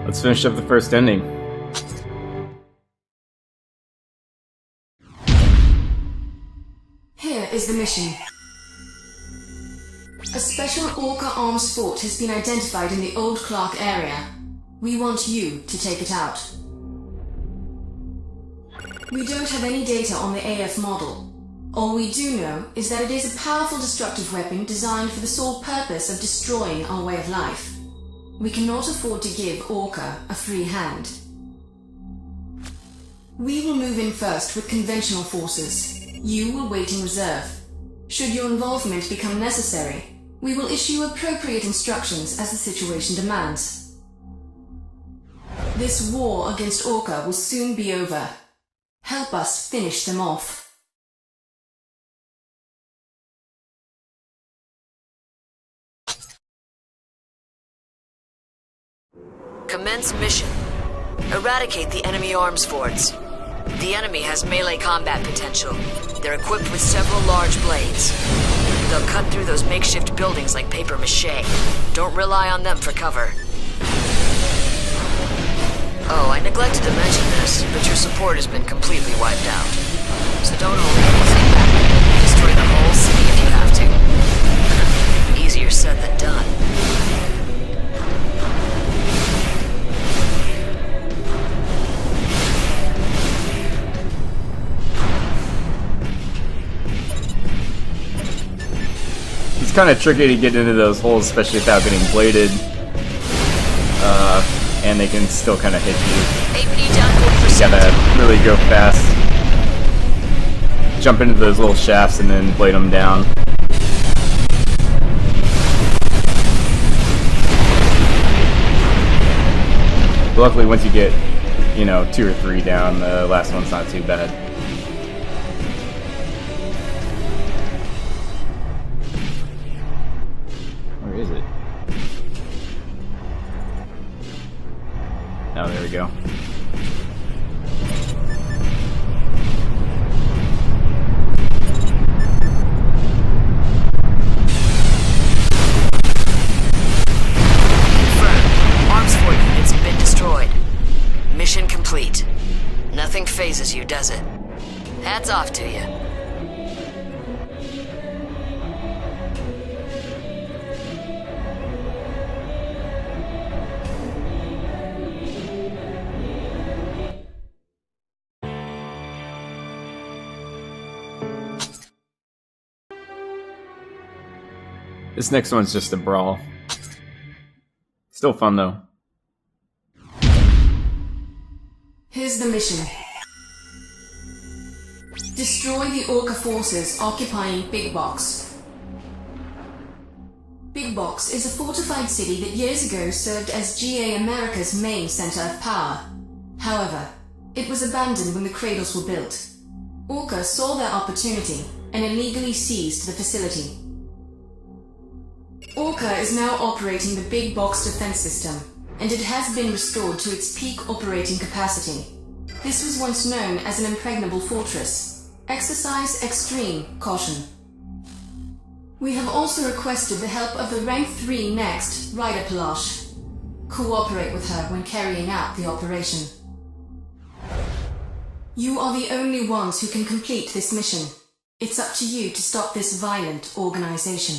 Let's finish up the first ending. Here is the mission. A special Orca arms fort has been identified in the Old Clark area. We want you to take it out. We don't have any data on the AF model. All we do know is that it is a powerful destructive weapon designed for the sole purpose of destroying our way of life. We cannot afford to give Orca a free hand. We will move in first with conventional forces. You will wait in reserve. Should your involvement become necessary, we will issue appropriate instructions as the situation demands. This war against Orca will soon be over. Help us finish them off. Commence mission. Eradicate the enemy arms forts. The enemy has melee combat potential. They're equipped with several large blades. They'll cut through those makeshift buildings like paper mache. Don't rely on them for cover. Oh, I neglected to mention this, but your support has been completely wiped out. So don't hold anything back. Destroy the whole city if you have to. Easier said than done. It's kind of tricky to get into those holes, especially without getting bladed. And they can still kind of hit you. You gotta really go fast. Jump into those little shafts and then blade them down. But luckily, once you get, 2 or 3 down, the last one's not too bad. Where is it? Oh, there we go. Arms fort units have been destroyed. Mission complete. Nothing phases you, does it? Hats off to you. This next one's just a brawl. Still fun though. Here's the mission. Destroy the Orca forces occupying Big Box. Big Box is a fortified city that years ago served as GA America's main center of power. However, it was abandoned when the cradles were built. Orca saw their opportunity and illegally seized the facility. Orca is now operating the Big Box defense system, and it has been restored to its peak operating capacity. This was once known as an impregnable fortress. Exercise extreme caution. We have also requested the help of the Rank 3 Next Rider Palash. Cooperate with her when carrying out the operation. You are the only ones who can complete this mission. It's up to you to stop this violent organization.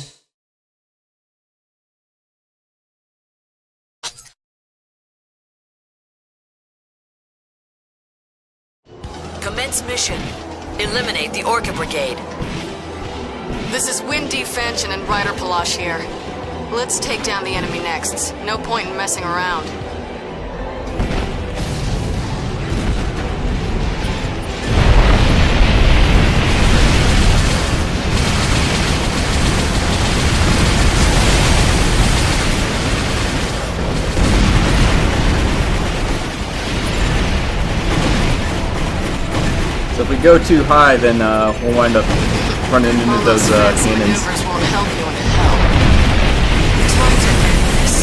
Commence mission. Eliminate the Orca Brigade. This is Windy Fanchon and Ryder Palash here. Let's take down the enemy next. No point in messing around. So if we go too high, then we'll wind up running into those cannons. Maneuvers won't help you into hell. Time to end this.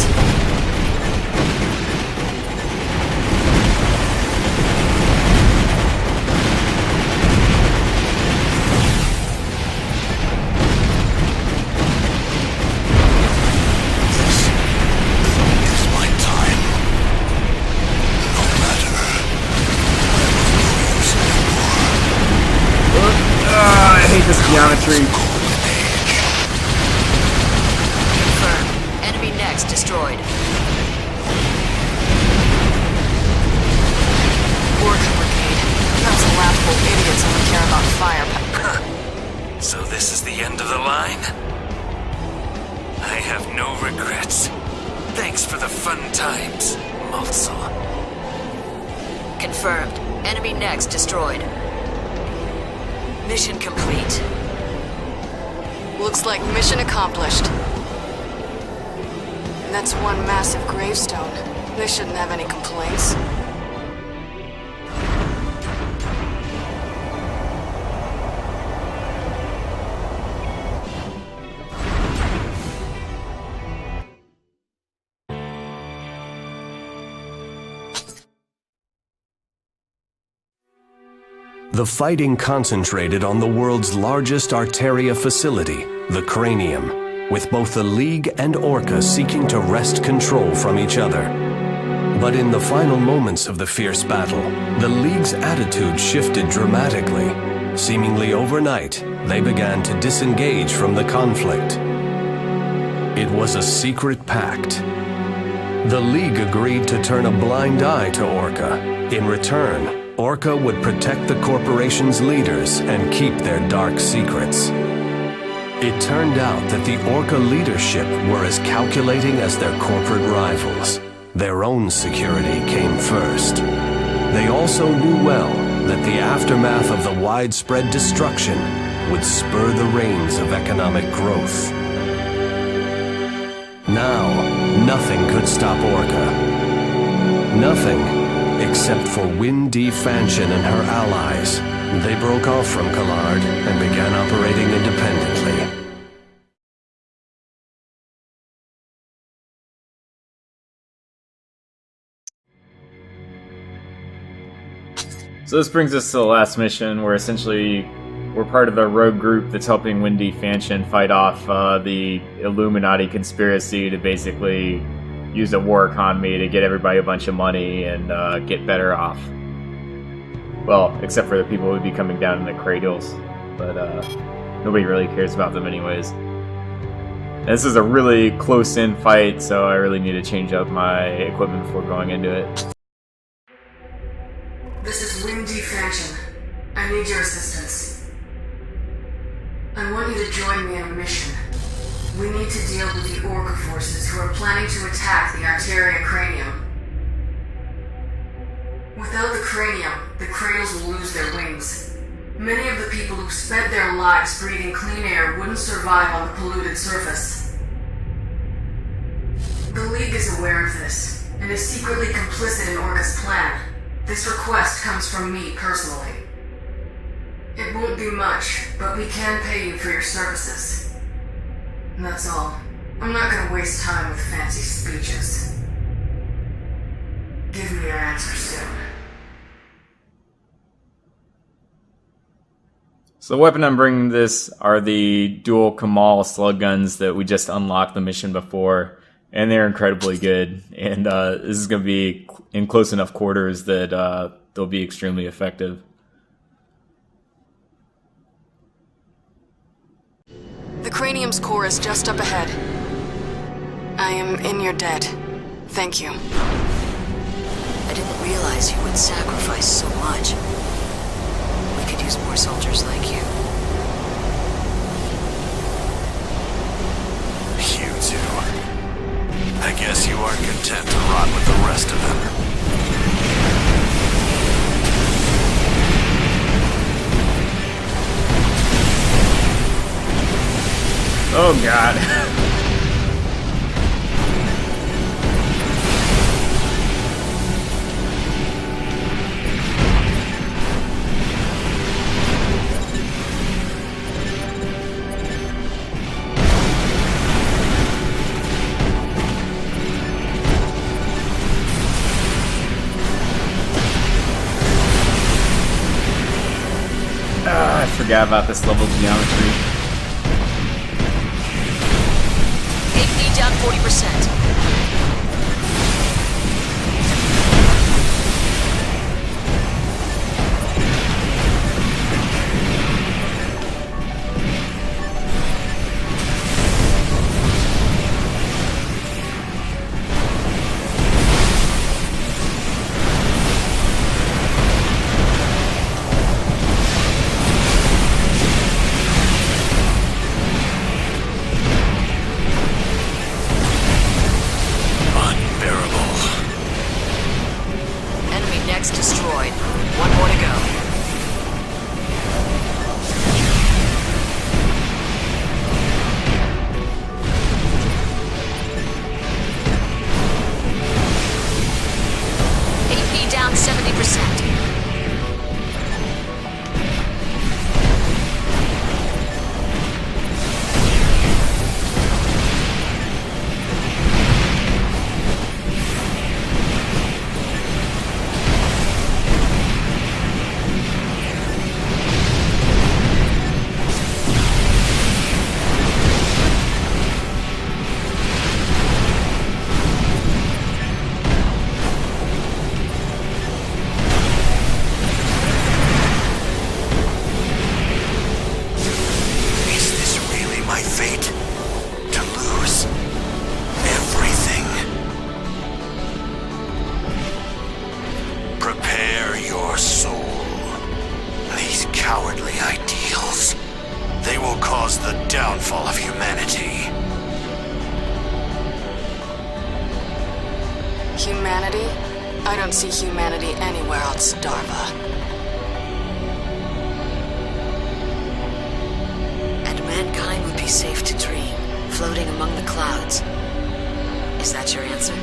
This is my time. Geometry. Confirmed. Enemy next destroyed. Orca Brigade. Those laughable idiots only care about fire. So this is the end of the line? I have no regrets. Thanks for the fun times, Maltzel. Confirmed. Enemy next destroyed. Mission complete. Looks like mission accomplished. And that's one massive gravestone. They shouldn't have any complaints. The fighting concentrated on the world's largest Arteria facility, the Cranium, with both the League and Orca seeking to wrest control from each other. But in the final moments of the fierce battle, the League's attitude shifted dramatically. Seemingly overnight, they began to disengage from the conflict. It was a secret pact. The League agreed to turn a blind eye to Orca. In return, Orca would protect the corporation's leaders and keep their dark secrets. It turned out that the Orca leadership were as calculating as their corporate rivals. Their own security came first. They also knew well that the aftermath of the widespread destruction would spur the reins of economic growth. Now, nothing could stop Orca. Nothing. Except for Windy Fanchen and her allies. They broke off from Collard and began operating independently. So this brings us to the last mission, where essentially we're part of the rogue group that's helping Windy Fanchen fight off the Illuminati conspiracy to basically use a war economy to get everybody a bunch of money and get better off. Well, except for the people who would be coming down in the cradles, but nobody really cares about them anyways. And this is a really close-in fight, so I really need to change up my equipment before going into it. This is Windy Fanchen. I need your assistance. I want you to join me in a mission. We need to deal with the Orca forces who are planning to attack the Arteria Cranium. Without the Cranium, the Cradles will lose their wings. Many of the people who spent their lives breathing clean air wouldn't survive on the polluted surface. The League is aware of this, and is secretly complicit in Orca's plan. This request comes from me personally. It won't be much, but we can pay you for your services. And that's all. I'm not gonna waste time with fancy speeches. Give me your answer soon. So the weapon I'm bringing this are the dual Kamal slug guns that we just unlocked the mission before, and they're incredibly good. And this is going to be in close enough quarters that they'll be extremely effective. The Cranium's core is just up ahead. I am in your debt. Thank you. I didn't realize you would sacrifice so much. We could use more soldiers like you. You too. I guess you are content to rot with the rest of them. Oh god. I forgot about this level of geometry. AP down 40%. Humanity? I don't see humanity anywhere on Starva. And mankind would be safe to dream, floating among the clouds. Is that your answer?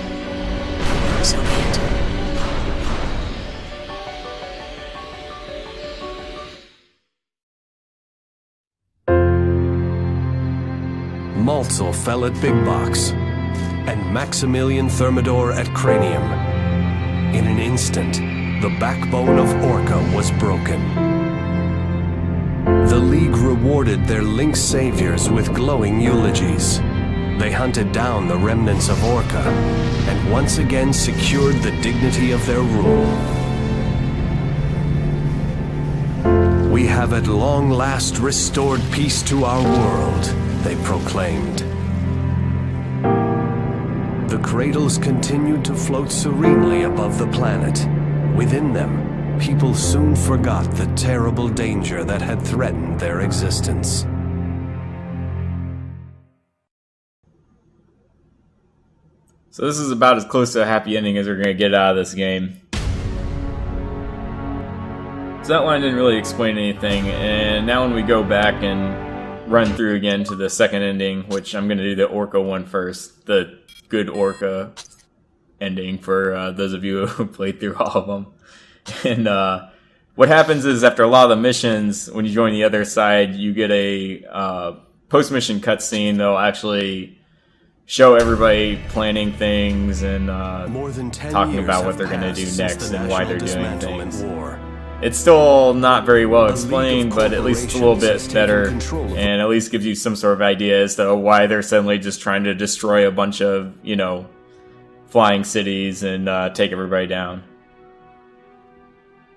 So be it. Maltzel fell at Big Box, and Maximilian Thermidor at Cranium. In an instant, the backbone of Orca was broken. The League rewarded their Link saviors with glowing eulogies. They hunted down the remnants of Orca, and once again secured the dignity of their rule. We have at long last restored peace to our world, they proclaimed. The cradles continued to float serenely above the planet. Within them, people soon forgot the terrible danger that had threatened their existence. So this is about as close to a happy ending as we're going to get out of this game. So that line didn't really explain anything, and now when we go back and run through again to the second ending, which I'm going to do the Orca one first, the good Orca ending for those of you who played through all of them. And what happens is after a lot of the missions, when you join the other side, you get a post-mission cutscene that'll actually show everybody planning things and talking about what they're going to do next and why they're doing things. It's still not very well explained, but at least it's a little bit better, and at least gives you some sort of idea as to why they're suddenly just trying to destroy a bunch of, flying cities and take everybody down.